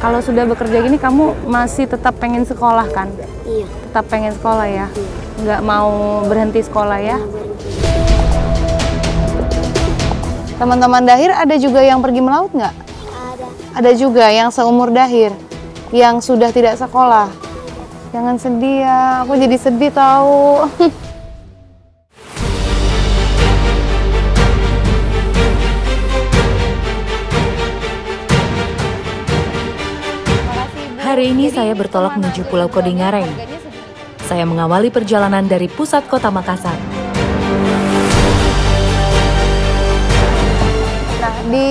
Kalau sudah bekerja gini, kamu masih tetap pengen sekolah kan? Iya. Tetap pengen sekolah ya? Iya. Nggak mau berhenti sekolah ya? Teman-teman Dahir ada juga yang pergi melaut nggak? Ada. Ada juga yang seumur Dahir, yang sudah tidak sekolah. Jangan sedih ya, aku jadi sedih tahu. Hari ini saya bertolak menuju Pulau Kodingareng. Saya mengawali perjalanan dari pusat kota Makassar. Nah, di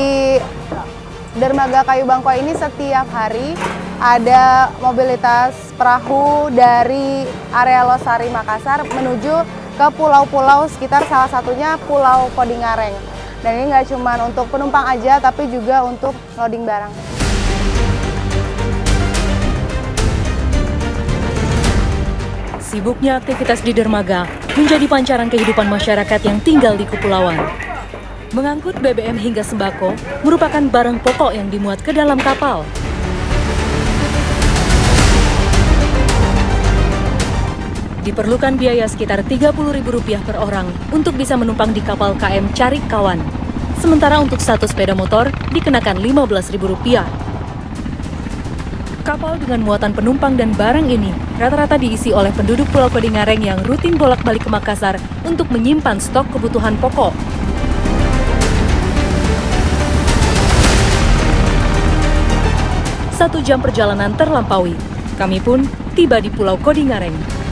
Dermaga Kayu Bangkok ini setiap hari ada mobilitas perahu dari area Losari Makassar menuju ke pulau-pulau sekitar, salah satunya Pulau Kodingareng. Dan ini nggak cuma untuk penumpang aja, tapi juga untuk loading barang. Sibuknya aktivitas di dermaga menjadi pancaran kehidupan masyarakat yang tinggal di kepulauan. Mengangkut BBM hingga sembako merupakan barang pokok yang dimuat ke dalam kapal. Diperlukan biaya sekitar Rp30.000 per orang untuk bisa menumpang di kapal KM Carik Kawan. Sementara untuk satu sepeda motor dikenakan Rp15.000. Kapal dengan muatan penumpang dan barang ini rata-rata diisi oleh penduduk Pulau Kodingareng yang rutin bolak-balik ke Makassar untuk menyimpan stok kebutuhan pokok. Satu jam perjalanan terlampaui, kami pun tiba di Pulau Kodingareng.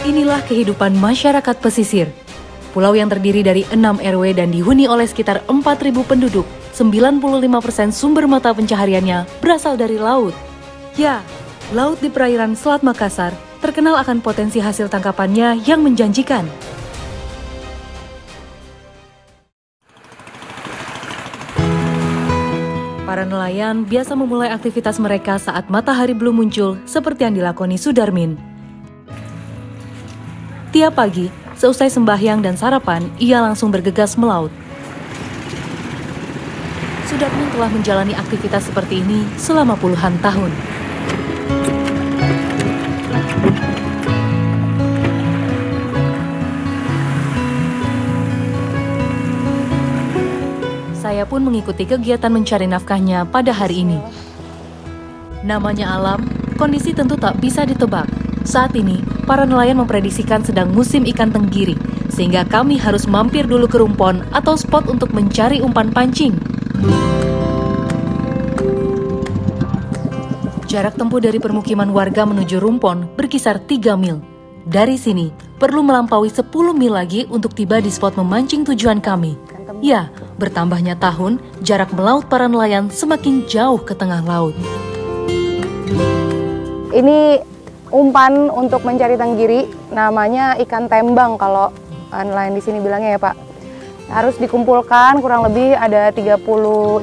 Inilah kehidupan masyarakat pesisir. Pulau yang terdiri dari 6 RW dan dihuni oleh sekitar 4.000 penduduk, 95% sumber mata pencahariannya berasal dari laut. Ya, laut di perairan Selat Makassar terkenal akan potensi hasil tangkapannya yang menjanjikan. Para nelayan biasa memulai aktivitas mereka saat matahari belum muncul, seperti yang dilakoni Sudarmin. Tiap pagi, seusai sembahyang dan sarapan, ia langsung bergegas melaut. Sudarmin telah menjalani aktivitas seperti ini selama puluhan tahun. Saya pun mengikuti kegiatan mencari nafkahnya pada hari ini. Namanya alam, kondisi tentu tak bisa ditebak. Saat ini, para nelayan memprediksikan sedang musim ikan tenggiri, sehingga kami harus mampir dulu ke rumpon atau spot untuk mencari umpan pancing. Jarak tempuh dari permukiman warga menuju rumpon berkisar 3 mil. Dari sini, perlu melampaui 10 mil lagi untuk tiba di spot memancing tujuan kami. Ya, bertambahnya tahun, jarak melaut para nelayan semakin jauh ke tengah laut. Ini umpan untuk mencari tenggiri, namanya ikan tembang kalau nelayan di sini bilangnya ya Pak. Harus dikumpulkan kurang lebih ada 30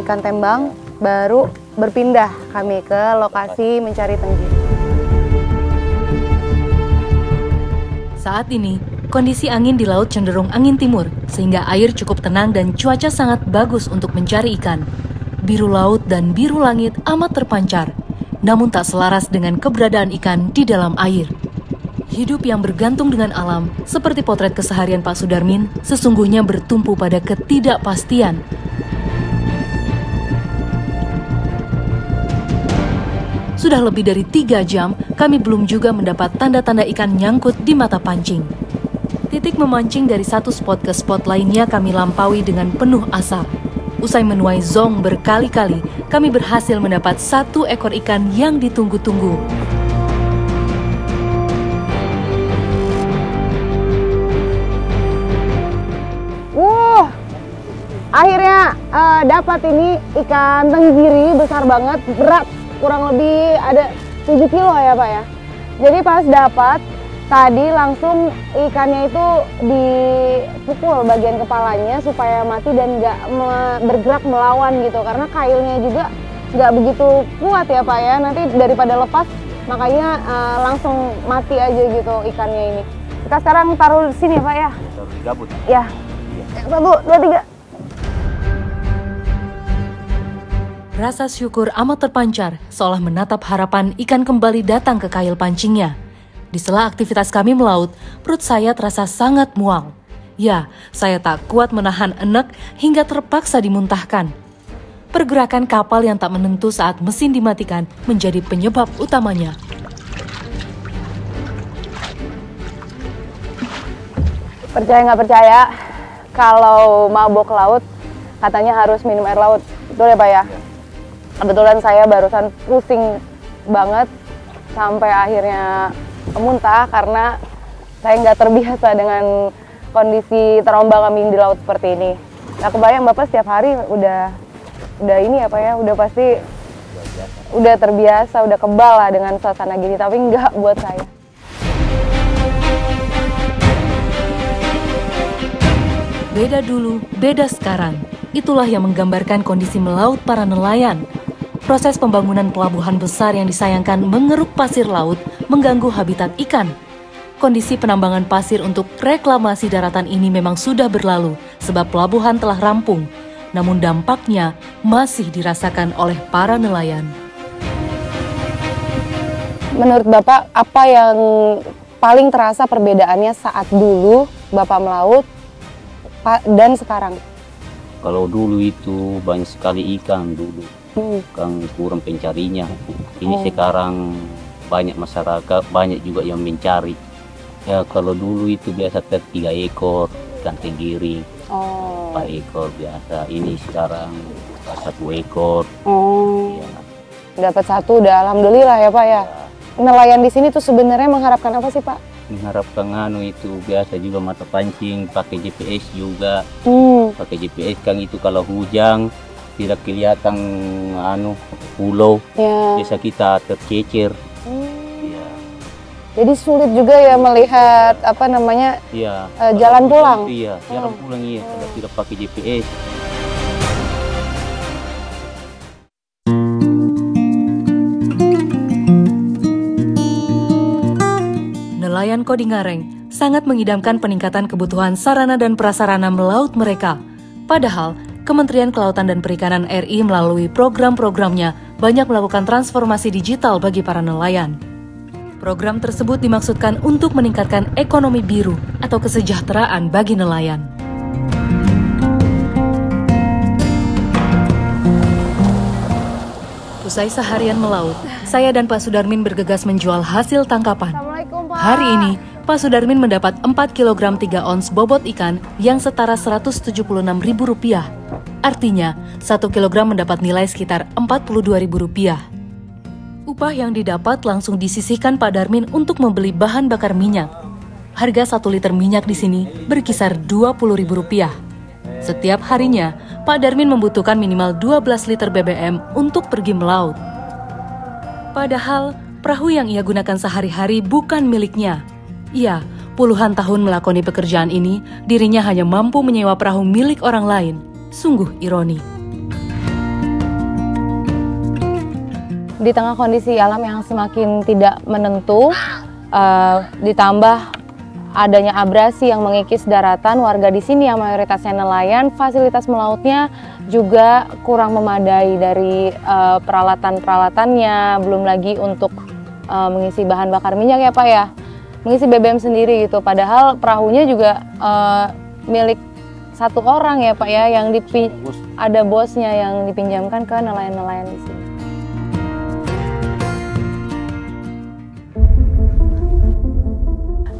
ikan tembang, baru berpindah kami ke lokasi mencari tenggiri. Saat ini, kondisi angin di laut cenderung angin timur, sehingga air cukup tenang dan cuaca sangat bagus untuk mencari ikan. Biru laut dan biru langit amat terpancar, namun tak selaras dengan keberadaan ikan di dalam air. Hidup yang bergantung dengan alam, seperti potret keseharian Pak Sudarmin, sesungguhnya bertumpu pada ketidakpastian. Sudah lebih dari 3 jam, kami belum juga mendapat tanda-tanda ikan nyangkut di mata pancing. Titik memancing dari satu spot ke spot lainnya kami lampaui dengan penuh asa. Usai menuai zong berkali-kali, kami berhasil mendapat 1 ekor ikan yang ditunggu-tunggu. Akhirnya dapat ini ikan tenggiri besar banget, berat kurang lebih ada 7 kilo ya Pak ya. Jadi pas dapat, tadi langsung ikannya itu dipukul bagian kepalanya supaya mati dan nggak bergerak melawan gitu, karena kailnya juga nggak begitu kuat ya Pak ya. Nanti daripada lepas makanya langsung mati aja gitu ikannya ini. Kita sekarang taruh di sini Pak ya? Taruh di gabut. Ya. 1, 2, 3. Rasa syukur amat terpancar, seolah menatap harapan ikan kembali datang ke kail pancingnya. Di sela aktivitas kami melaut, perut saya terasa sangat mual. Ya, saya tak kuat menahan enek hingga terpaksa dimuntahkan. Pergerakan kapal yang tak menentu saat mesin dimatikan menjadi penyebab utamanya. Percaya nggak percaya, kalau mabok laut katanya harus minum air laut. Betul ya Pak ya? Kebetulan saya barusan pusing banget sampai akhirnya muntah karena saya nggak terbiasa dengan kondisi terombang-ambing di laut seperti ini. Nah, kebayang Bapak setiap hari udah ini ya Pak ya, udah pasti udah terbiasa, udah kebal lah dengan suasana gini, tapi nggak buat saya. Beda dulu, beda sekarang. Itulah yang menggambarkan kondisi melaut para nelayan. Proses pembangunan pelabuhan besar yang disayangkan mengeruk pasir laut mengganggu habitat ikan. Kondisi penambangan pasir untuk reklamasi daratan ini memang sudah berlalu sebab pelabuhan telah rampung. Namun dampaknya masih dirasakan oleh para nelayan. Menurut Bapak, apa yang paling terasa perbedaannya saat dulu Bapak melaut dan sekarang? Kalau dulu itu banyak sekali ikan dulu, kan kurang pencarinya. Ini sekarang banyak masyarakat, banyak juga yang mencari. Ya kalau dulu itu biasa 3 ekor ikan tenggiri, 4 ekor biasa. Ini sekarang 1 ekor. Ya. Dapat 1 udah alhamdulillah ya Pak ya. Nelayan di sini tuh sebenarnya mengharapkan apa sih Pak? Mengharapkan itu biasa juga mata pancing, pakai GPS juga. Pakai GPS kan itu kalau hujan tidak kelihatan pulau, biasa kita tercecer. Ya. Jadi sulit juga ya melihat jalan pulang. Iya, jalan pulang iya kalau tidak pakai GPS. Nelayan Kodingareng sangat mengidamkan peningkatan kebutuhan sarana dan prasarana melaut mereka. Padahal, Kementerian Kelautan dan Perikanan RI melalui program-programnya banyak melakukan transformasi digital bagi para nelayan. Program tersebut dimaksudkan untuk meningkatkan ekonomi biru atau kesejahteraan bagi nelayan. Usai seharian melaut, saya dan Pak Sudarmin bergegas menjual hasil tangkapan. Hari ini, Pak Sudarmin mendapat 4 kg 3 ons bobot ikan yang setara Rp176.000. Artinya, 1 kg mendapat nilai sekitar Rp42.000. Upah yang didapat langsung disisihkan Pak Darmin untuk membeli bahan bakar minyak. Harga 1 liter minyak di sini berkisar Rp20.000. Setiap harinya, Pak Darmin membutuhkan minimal 12 liter BBM untuk pergi melaut. Padahal, perahu yang ia gunakan sehari-hari bukan miliknya. Ia puluhan tahun melakoni pekerjaan ini, dirinya hanya mampu menyewa perahu milik orang lain. Sungguh ironi. Di tengah kondisi alam yang semakin tidak menentu, ditambah adanya abrasi yang mengikis daratan, warga di sini yang mayoritasnya nelayan, fasilitas melautnya juga kurang memadai dari peralatan-peralatannya, belum lagi untuk mengisi bahan bakar minyak ya Pak ya, mengisi BBM sendiri gitu. Padahal perahunya juga milik 1 orang ya Pak ya, yang ada bosnya yang dipinjamkan ke nelayan-nelayan di sini.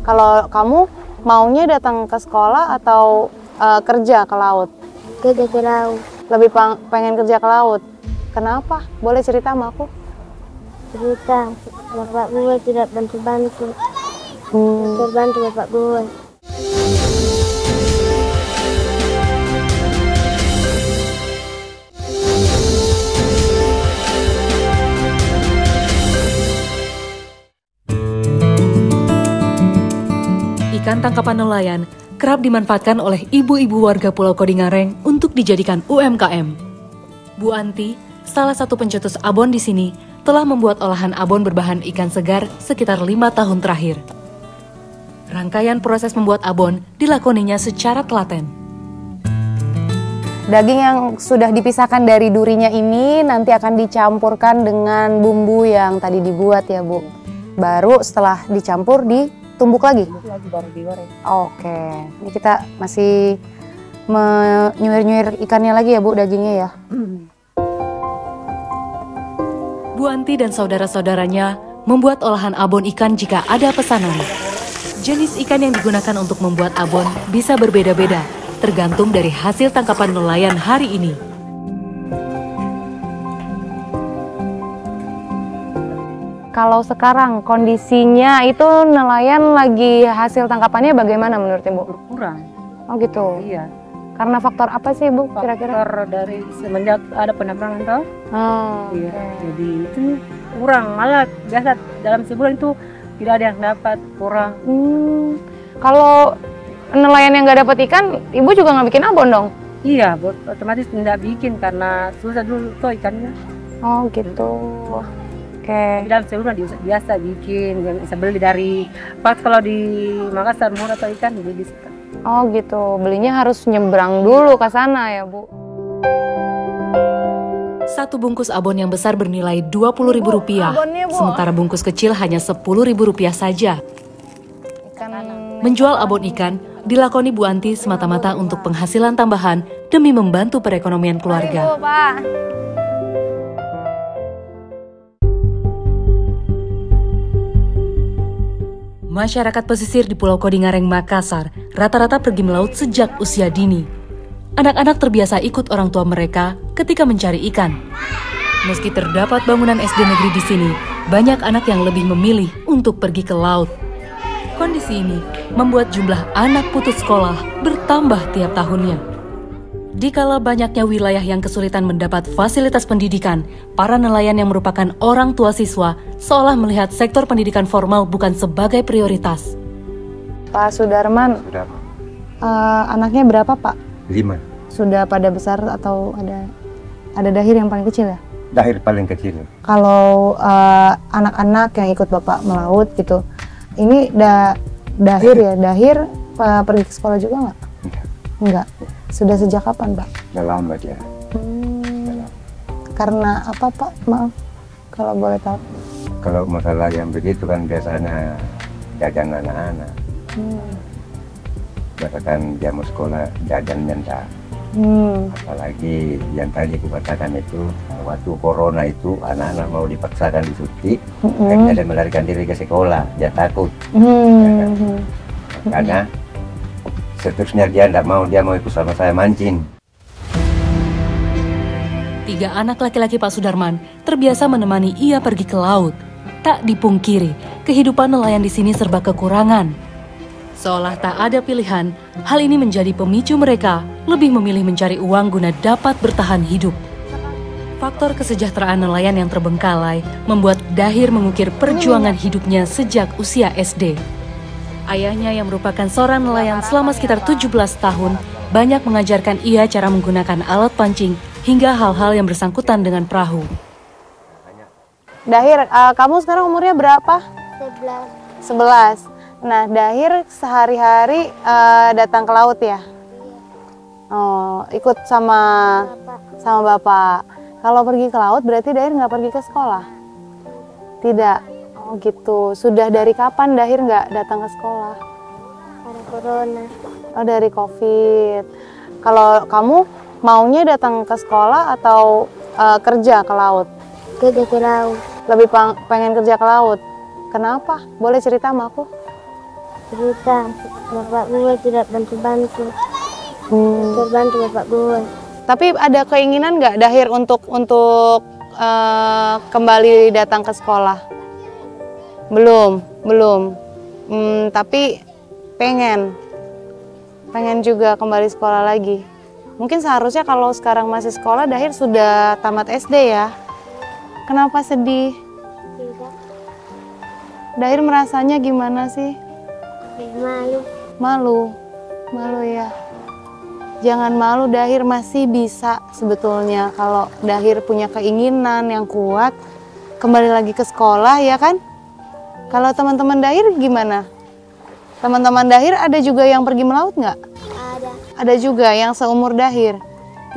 Kalau kamu maunya datang ke sekolah atau kerja ke laut? Kerja ke laut. Lebih pengen kerja ke laut. Kenapa? Boleh cerita sama aku? Cerita, bapak gue tidak bantu-bantu. Terbantu bapak gue. Ikan tangkapan nelayan kerap dimanfaatkan oleh ibu-ibu warga Pulau Kodingareng untuk dijadikan UMKM. Bu Anti, salah satu pencetus abon di sini, telah membuat olahan abon berbahan ikan segar sekitar 5 tahun terakhir. Rangkaian proses membuat abon dilakoninya secara telaten. Daging yang sudah dipisahkan dari durinya ini nanti akan dicampurkan dengan bumbu yang tadi dibuat ya Bu. Baru setelah dicampur ditumbuk lagi? Baru digoreng. Oke, ini kita masih menyuir-nyuir ikannya lagi ya Bu, dagingnya ya? Bu Anti dan saudara-saudaranya membuat olahan abon ikan jika ada pesanan. Jenis ikan yang digunakan untuk membuat abon bisa berbeda-beda, tergantung dari hasil tangkapan nelayan hari ini. Kalau sekarang kondisinya itu nelayan lagi hasil tangkapannya bagaimana menurut Ibu? Berkurang. Oh gitu? Iya. Karena faktor apa sih Bu kira-kira? Faktor dari semenjak ada penambangan toh. Oh, Iya. Jadi itu kurang, malah biasa dalam sebulan itu tidak ada yang dapat, kurang. Kalau nelayan yang nggak dapat ikan, Ibu juga nggak bikin abon dong? Iya, otomatis tidak bikin karena susah dulu tuh ikannya. Oh gitu. Oke. Tapi dalam sebulan biasa bikin, bisa beli dari pas kalau di Makassar murah tuh ikan beli di situ. Oh gitu, belinya harus nyebrang dulu ke sana ya Bu. Satu bungkus abon yang besar bernilai Rp20.000, abonnya, Bu. sementara bungkus kecil hanya Rp10.000 saja. Ikan Menjual abon ikan dilakoni Bu Anti semata-mata untuk penghasilan tambahan demi membantu perekonomian keluarga. Bu, Pak. Masyarakat pesisir di Pulau Kodingareng, Makassar, rata-rata pergi melaut sejak usia dini. Anak-anak terbiasa ikut orang tua mereka ketika mencari ikan. Meski terdapat bangunan SD negeri di sini, banyak anak yang lebih memilih untuk pergi ke laut. Kondisi ini membuat jumlah anak putus sekolah bertambah tiap tahunnya. Dikala banyaknya wilayah yang kesulitan mendapat fasilitas pendidikan, para nelayan yang merupakan orang tua siswa seolah melihat sektor pendidikan formal bukan sebagai prioritas. Pak Sudarman, anaknya berapa Pak? 5. Sudah pada besar atau ada Dahir yang paling kecil ya? Dahir paling kecil. Kalau anak-anak yang ikut Bapak melaut gitu, ini Dahir ya? Dahir pergi ke sekolah juga nggak? Enggak. Sudah sejak kapan Pak? Udah lama dia. Karena apa Pak? Maaf kalau boleh tahu. Kalau masalah yang begitu kan biasanya jajan anak-anak. Bahkan dia mau sekolah jajan mentak. Apalagi yang tadi aku katakan itu waktu corona itu anak-anak mau dipaksakan disuntik, akhirnya dia melarikan diri ke sekolah, dia takut. Ya kan? Karena seterusnya dia tidak mau, dia mau ikut sama saya mancing. 3 anak laki-laki Pak Sudarman terbiasa menemani ia pergi ke laut. Tak dipungkiri, kehidupan nelayan di sini serba kekurangan. Seolah tak ada pilihan, hal ini menjadi pemicu mereka lebih memilih mencari uang guna dapat bertahan hidup. Faktor kesejahteraan nelayan yang terbengkalai membuat Dahir mengukir perjuangan hidupnya sejak usia SD. Ayahnya yang merupakan seorang nelayan selama sekitar 17 tahun banyak mengajarkan ia cara menggunakan alat pancing hingga hal-hal yang bersangkutan dengan perahu. Dahir, kamu sekarang umurnya berapa? 11. 11. Nah, Dahir sehari-hari datang ke laut ya? Oh, ikut sama Bapak. Kalau pergi ke laut berarti Dahir nggak pergi ke sekolah? Tidak. Oh gitu. Sudah dari kapan Dahir nggak datang ke sekolah? Ada corona. Oh dari COVID. Kalau kamu maunya datang ke sekolah atau kerja ke laut? Kerja ke laut. Lebih pengen kerja ke laut. Kenapa? Boleh cerita sama aku? Cerita, bapak gue tidak bantu-bantu. Terbantu bapak gue. Tapi ada keinginan nggak Dahir untuk kembali datang ke sekolah? Belum. Tapi pengen juga kembali sekolah lagi. Mungkin seharusnya kalau sekarang masih sekolah, Dahir sudah tamat SD ya. Kenapa sedih? Tidak. Dahir merasanya gimana sih? Malu. Malu ya. Jangan malu, Dahir masih bisa sebetulnya. Kalau Dahir punya keinginan yang kuat, kembali lagi ke sekolah ya kan? Kalau teman-teman Dahir gimana? Teman-teman Dahir ada juga yang pergi melaut nggak? Ada. Ada juga yang seumur Dahir,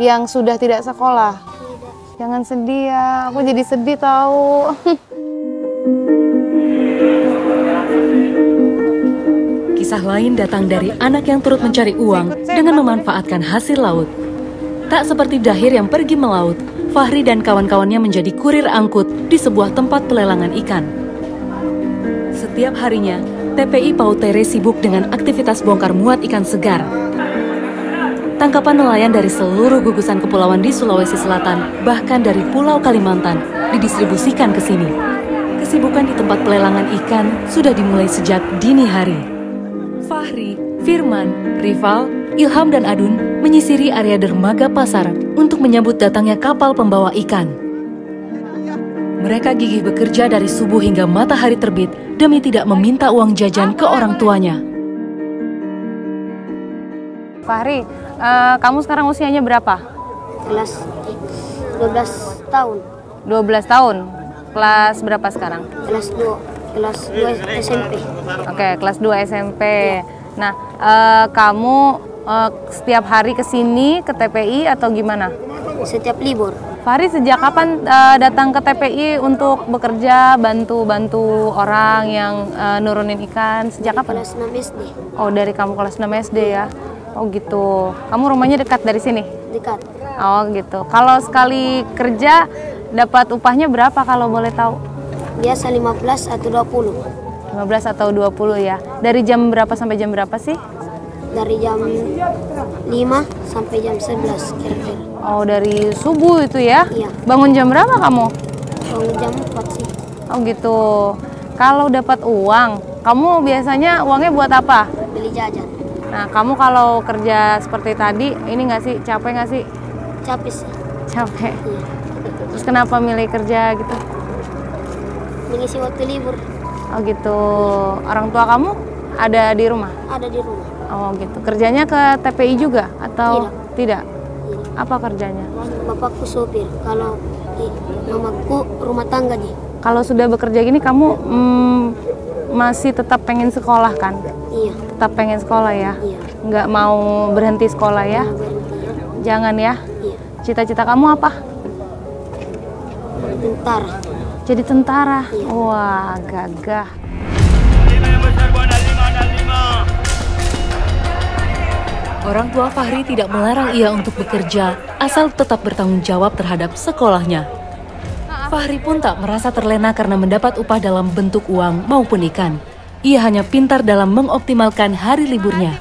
yang sudah tidak sekolah. Tidak. Jangan sedih ya, aku jadi sedih tahu. Kisah lain datang dari anak yang turut mencari uang dengan memanfaatkan hasil laut. Tak seperti Dahir yang pergi melaut, Fahri dan kawan-kawannya menjadi kurir angkut di sebuah tempat pelelangan ikan. Setiap harinya, TPI Pautere sibuk dengan aktivitas bongkar muat ikan segar. Tangkapan nelayan dari seluruh gugusan kepulauan di Sulawesi Selatan, bahkan dari Pulau Kalimantan, didistribusikan ke sini. Kesibukan di tempat pelelangan ikan sudah dimulai sejak dini hari. Fahri, Firman, Rival, Ilham dan Adun menyisiri area dermaga pasar untuk menyambut datangnya kapal pembawa ikan. Mereka gigih bekerja dari subuh hingga matahari terbit demi tidak meminta uang jajan ke orang tuanya. Fahri, kamu sekarang usianya berapa? Kelas 12 tahun. 12 tahun. Kelas berapa sekarang? Kelas 2 SMP. Oke, kelas 2 SMP. Nah, kamu setiap hari ke sini ke TPI atau gimana? Setiap libur. Fahri sejak kapan datang ke TPI untuk bekerja bantu-bantu orang yang nurunin ikan? Sejak kapan? Kelas 6 SD. Oh, dari kamu kelas 6 SD ya. Oh gitu. Kamu rumahnya dekat dari sini? Dekat. Oh gitu. Kalau sekali kerja dapat upahnya berapa kalau boleh tahu? Biasa 15 atau 20. 15 atau 20 ya. Dari jam berapa sampai jam berapa sih? Dari jam 5 sampai jam 11 kira-kira. Oh, dari subuh itu ya? Iya. Bangun jam berapa kamu? Bangun jam 4 sih. Oh gitu. Kalau dapat uang, kamu biasanya uangnya buat apa? Beli jajan. Nah, kamu kalau kerja seperti tadi, ini nggak sih, capek nggak sih? Capek sih. Capek. Iya. Terus kenapa milih kerja gitu? Mengisi waktu libur. Oh gitu. Orang tua kamu ada di rumah? Ada di rumah. Oh gitu. Kerjanya ke TPI juga atau tidak? Iya. Apa kerjanya? Bapakku sopir. Kalau mamaku rumah tangga nih. Kalau sudah bekerja gini, kamu masih tetap pengen sekolah kan? Iya. Tetap pengen sekolah ya? Iya. Nggak mau berhenti sekolah ya? Jangan ya? Iya. Cita-cita kamu apa? Tentara. Jadi tentara? Iya. Wah, gagah. Orang tua Fahri tidak melarang ia untuk bekerja, asal tetap bertanggung jawab terhadap sekolahnya. Fahri pun tak merasa terlena karena mendapat upah dalam bentuk uang maupun ikan. Ia hanya pintar dalam mengoptimalkan hari liburnya.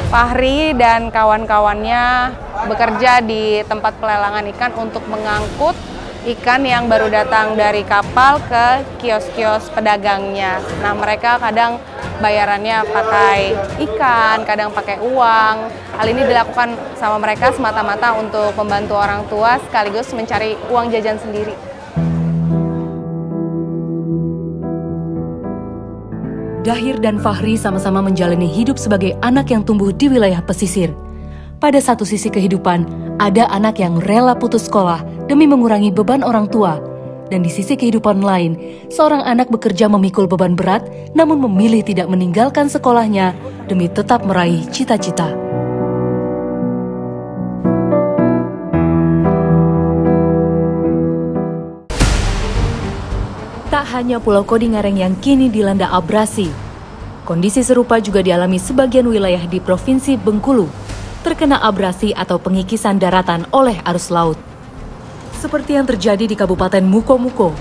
Fahri dan kawan-kawannya bekerja di tempat pelelangan ikan untuk mengangkut ikan yang baru datang dari kapal ke kios-kios pedagangnya. Nah, mereka kadang bayarannya pakai ikan, kadang pakai uang. Hal ini dilakukan sama mereka semata-mata untuk membantu orang tua sekaligus mencari uang jajan sendiri. Dahir dan Fahri sama-sama menjalani hidup sebagai anak yang tumbuh di wilayah pesisir. Pada satu sisi kehidupan, ada anak yang rela putus sekolah demi mengurangi beban orang tua. Dan di sisi kehidupan lain, seorang anak bekerja memikul beban berat, namun memilih tidak meninggalkan sekolahnya demi tetap meraih cita-cita. Tak hanya Pulau Kodingareng yang kini dilanda abrasi, kondisi serupa juga dialami sebagian wilayah di Provinsi Bengkulu, terkena abrasi atau pengikisan daratan oleh arus laut. Seperti yang terjadi di Kabupaten Muko-Muko.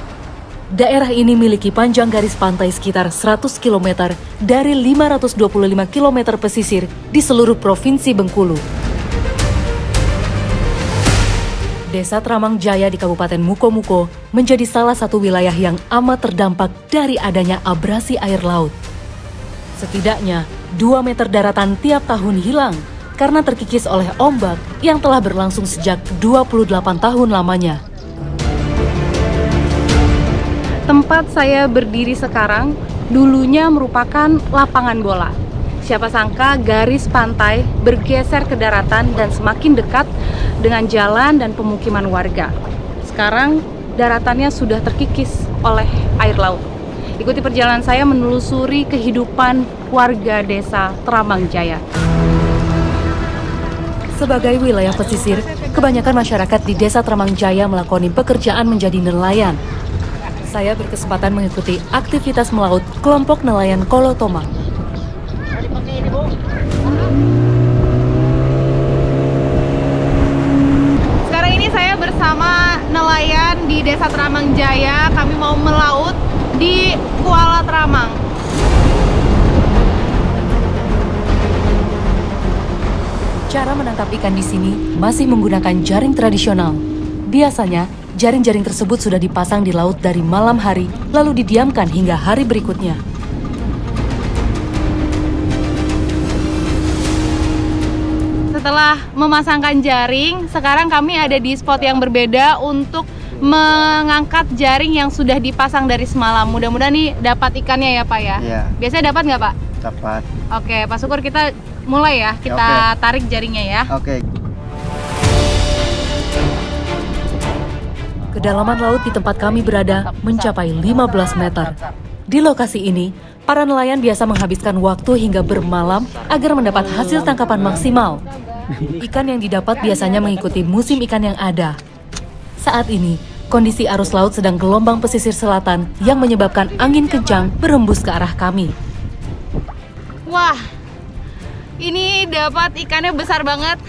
Daerah ini memiliki panjang garis pantai sekitar 100 km dari 525 km pesisir di seluruh Provinsi Bengkulu. Desa Tramang Jaya di Kabupaten Muko-Muko menjadi salah satu wilayah yang amat terdampak dari adanya abrasi air laut. Setidaknya 2 meter daratan tiap tahun hilang karena terkikis oleh ombak yang telah berlangsung sejak 28 tahun lamanya. Tempat saya berdiri sekarang dulunya merupakan lapangan bola. Siapa sangka garis pantai bergeser ke daratan dan semakin dekat dengan jalan dan pemukiman warga. sekarang daratannya sudah terkikis oleh air laut. Ikuti perjalanan saya menelusuri kehidupan warga desa Tramang Jaya. Sebagai wilayah pesisir, kebanyakan masyarakat di desa Tramang Jaya melakoni pekerjaan menjadi nelayan. Saya berkesempatan mengikuti aktivitas melaut kelompok nelayan Kolotoma. Sekarang ini saya bersama nelayan di desa Tramang Jaya. Kami mau melaut di Kuala Tramang. Cara menangkap ikan di sini masih menggunakan jaring tradisional. Biasanya, jaring-jaring tersebut sudah dipasang di laut dari malam hari, lalu didiamkan hingga hari berikutnya. Setelah memasangkan jaring, sekarang kami ada di spot yang berbeda untuk mengangkat jaring yang sudah dipasang dari semalam. Mudah-mudahan nih dapat ikannya ya Pak ya? Iya. Biasanya dapat nggak Pak? Dapat. Oke, Pak Syukur, kita mulai ya, kita tarik jaringnya ya. Oke. Kedalaman laut di tempat kami berada mencapai 15 meter. Di lokasi ini, para nelayan biasa menghabiskan waktu hingga bermalam agar mendapat hasil tangkapan maksimal. Ikan yang didapat biasanya mengikuti musim ikan yang ada. Saat ini, kondisi arus laut sedang gelombang pesisir selatan yang menyebabkan angin kencang berembus ke arah kami. Wah, ini dapat ikannya besar banget.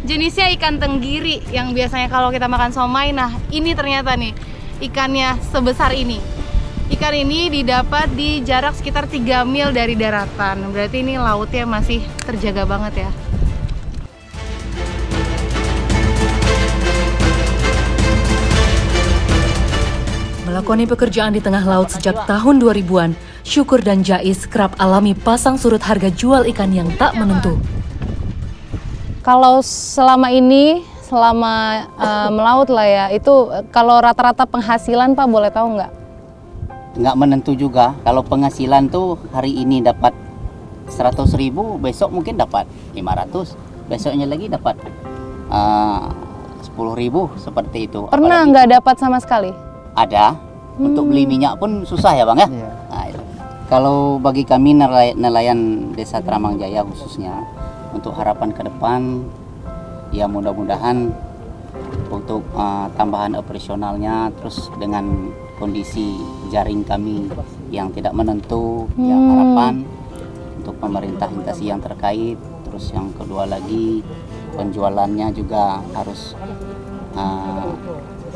Jenisnya ikan tenggiri yang biasanya kalau kita makan somai. Nah, ini ternyata nih ikannya sebesar ini. Ikan ini didapat di jarak sekitar 3 mil dari daratan. Berarti ini lautnya masih terjaga banget ya. Melakoni pekerjaan di tengah laut sejak tahun 2000-an, Syukur dan Jais kerap alami pasang surut harga jual ikan yang tak menentu. Kalau selama ini, melaut lah ya, itu kalau rata-rata penghasilan Pak boleh tahu nggak? Nggak menentu juga. Kalau penghasilan tuh hari ini dapat 100.000, besok mungkin dapat 500, besoknya lagi dapat 10.000 seperti itu. Pernah nggak dapat sama sekali? Ada. Untuk beli minyak pun susah ya Bang ya. Iya. Nah, itu. Kalau bagi kami nelayan desa Tramang Jaya khususnya, untuk harapan ke depan, ya mudah-mudahan untuk tambahan operasionalnya, terus dengan kondisi jaring kami yang tidak menentu, ya harapan untuk pemerintah instansi yang terkait, terus yang kedua lagi penjualannya juga harus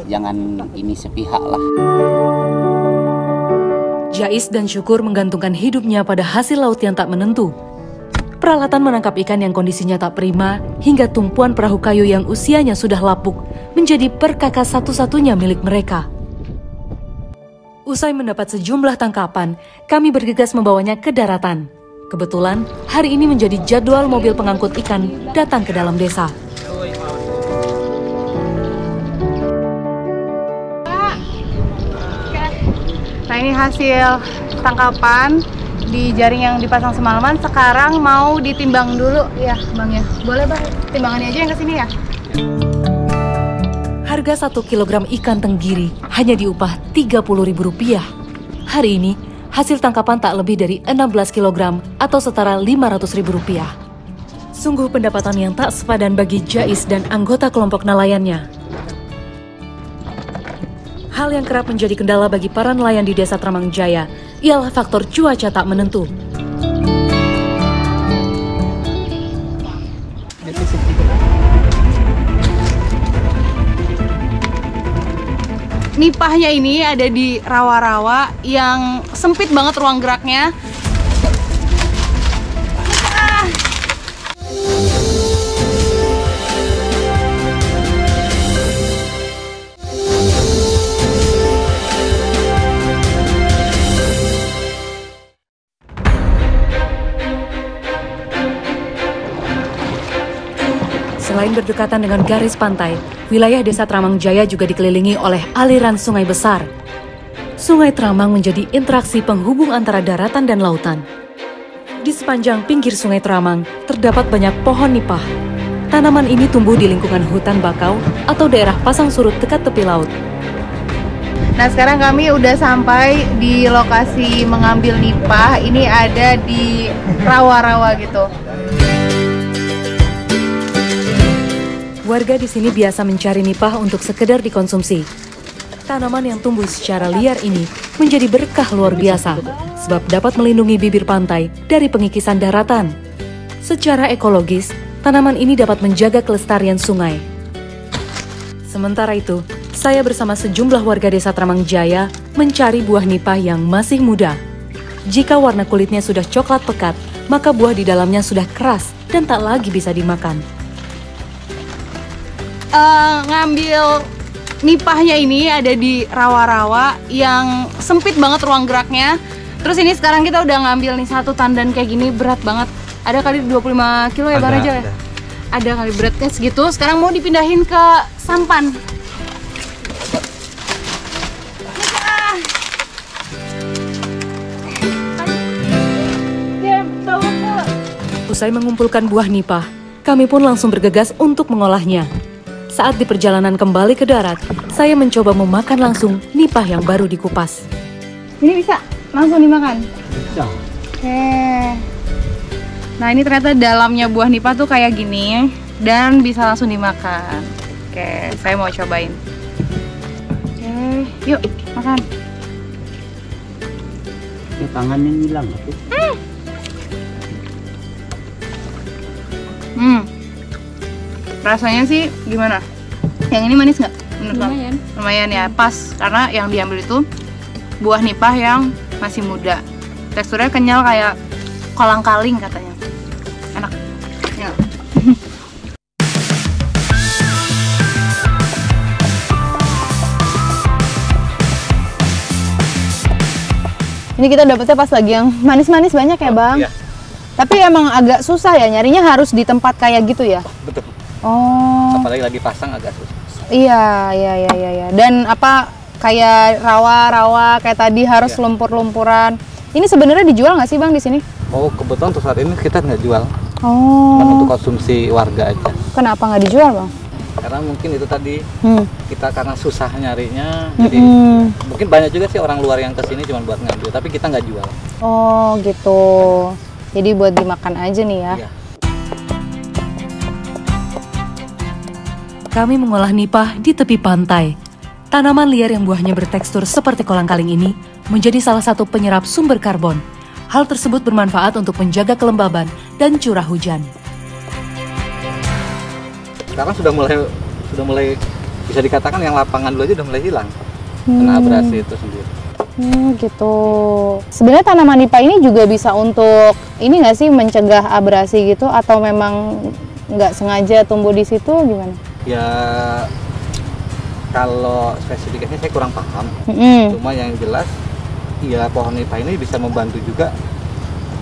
jangan ini sepihak lah. Jais dan Syukur menggantungkan hidupnya pada hasil laut yang tak menentu. Peralatan menangkap ikan yang kondisinya tak prima, hingga tumpuan perahu kayu yang usianya sudah lapuk, menjadi perkakas satu-satunya milik mereka. Usai mendapat sejumlah tangkapan, kami bergegas membawanya ke daratan. Kebetulan, hari ini menjadi jadwal mobil pengangkut ikan datang ke dalam desa. Nah, ini hasil tangkapan di jaring yang dipasang semalaman. Sekarang mau ditimbang dulu ya Bang ya. Boleh Bang, timbangannya aja yang kesini ya. Harga 1 kilogram ikan tenggiri hanya diupah Rp30.000. Hari ini, hasil tangkapan tak lebih dari 16 kilogram atau setara Rp500.000. Sungguh pendapatan yang tak sepadan bagi Jais dan anggota kelompok nelayannya. Hal yang kerap menjadi kendala bagi para nelayan di desa Tramang Jaya ialah faktor cuaca tak menentu. Nipahnya ini ada di rawa-rawa yang sempit banget ruang geraknya. Selain berdekatan dengan garis pantai, wilayah desa Tramang Jaya juga dikelilingi oleh aliran sungai besar. Sungai Tramang menjadi interaksi penghubung antara daratan dan lautan. Di sepanjang pinggir sungai Tramang, terdapat banyak pohon nipah. Tanaman ini tumbuh di lingkungan hutan bakau atau daerah pasang surut dekat tepi laut. Nah, sekarang kami udah sampai di lokasi mengambil nipah. Ini ada di rawa-rawa gitu. Warga di sini biasa mencari nipah untuk sekedar dikonsumsi. Tanaman yang tumbuh secara liar ini menjadi berkah luar biasa, sebab dapat melindungi bibir pantai dari pengikisan daratan. Secara ekologis, tanaman ini dapat menjaga kelestarian sungai. Sementara itu, saya bersama sejumlah warga desa Tramangjaya mencari buah nipah yang masih muda. Jika warna kulitnya sudah coklat pekat, maka buah di dalamnya sudah keras dan tak lagi bisa dimakan. Ngambil nipahnya ini ada di rawa-rawa yang sempit banget ruang geraknya. Terus ini sekarang kita udah ngambil nih satu tandan kayak gini, berat banget. Ada kali 25 kilo ya Bang Rajal ya? Ada kali, beratnya segitu. Sekarang mau dipindahin ke sampan. Usai mengumpulkan buah nipah, kami pun langsung bergegas untuk mengolahnya. Saat di perjalanan kembali ke darat, saya mencoba memakan langsung nipah yang baru dikupas. Ini bisa langsung dimakan? Bisa. Oke. Nah, ini ternyata dalamnya buah nipah tuh kayak gini dan bisa langsung dimakan. Oke, saya mau cobain. Oke, yuk makan. Ini tangannya hilang. Rasanya sih gimana? Yang ini manis nggak? Lumayan. Lumayan ya, pas. Karena yang diambil itu buah nipah yang masih muda. Teksturnya kenyal kayak kolang-kaling katanya. Enak. Ya. Ini kita dapetnya pas lagi yang manis-manis banyak ya Bang? Iya. Tapi emang agak susah ya, nyarinya harus di tempat kayak gitu ya? Betul. Oh. Apalagi lagi pasang agak susah. Iya. Dan apa kayak rawa-rawa kayak tadi harus Iya. lumpur-lumpuran. Ini sebenarnya dijual nggak sih Bang di sini? Oh, kebetulan untuk saat ini kita nggak jual. Oh. Cuma untuk konsumsi warga aja. Kenapa nggak dijual Bang? Karena mungkin itu tadi kita karena susah nyarinya, Hmm. jadi mungkin banyak juga sih orang luar yang kesini cuma buat ngambil, tapi kita nggak jual. Oh gitu. Jadi buat dimakan aja nih ya. Iya. Kami mengolah nipah di tepi pantai. Tanaman liar yang buahnya bertekstur seperti kolang-kaling ini menjadi salah satu penyerap sumber karbon. Hal tersebut bermanfaat untuk menjaga kelembaban dan curah hujan. Sekarang sudah mulai bisa dikatakan yang lapangan dulu aja udah mulai hilang kena abrasi itu sendiri. Gitu. Sebenarnya tanaman nipah ini juga bisa untuk ini nggak sih mencegah abrasi gitu atau memang nggak sengaja tumbuh di situ gimana? Ya kalau spesifikasinya saya kurang paham. Cuma yang jelas ya pohon nipah ini bisa membantu juga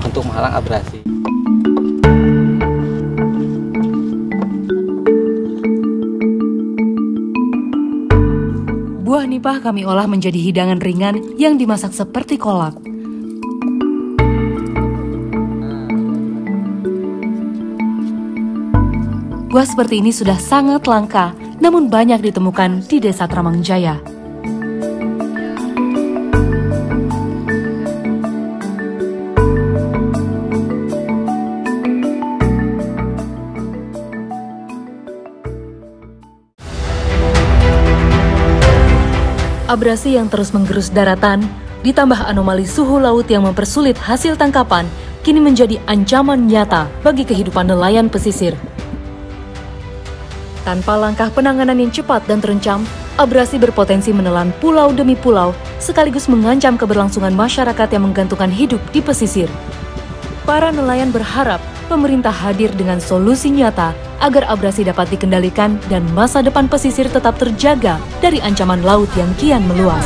untuk menghalang abrasi. Buah nipah kami olah menjadi hidangan ringan yang dimasak seperti kolak. Buah seperti ini sudah sangat langka, namun banyak ditemukan di desa Tramangjaya. Abrasi yang terus menggerus daratan, ditambah anomali suhu laut yang mempersulit hasil tangkapan, kini menjadi ancaman nyata bagi kehidupan nelayan pesisir. Tanpa langkah penanganan yang cepat dan terencam, abrasi berpotensi menelan pulau demi pulau, sekaligus mengancam keberlangsungan masyarakat yang menggantungkan hidup di pesisir. Para nelayan berharap pemerintah hadir dengan solusi nyata agar abrasi dapat dikendalikan dan masa depan pesisir tetap terjaga dari ancaman laut yang kian meluas.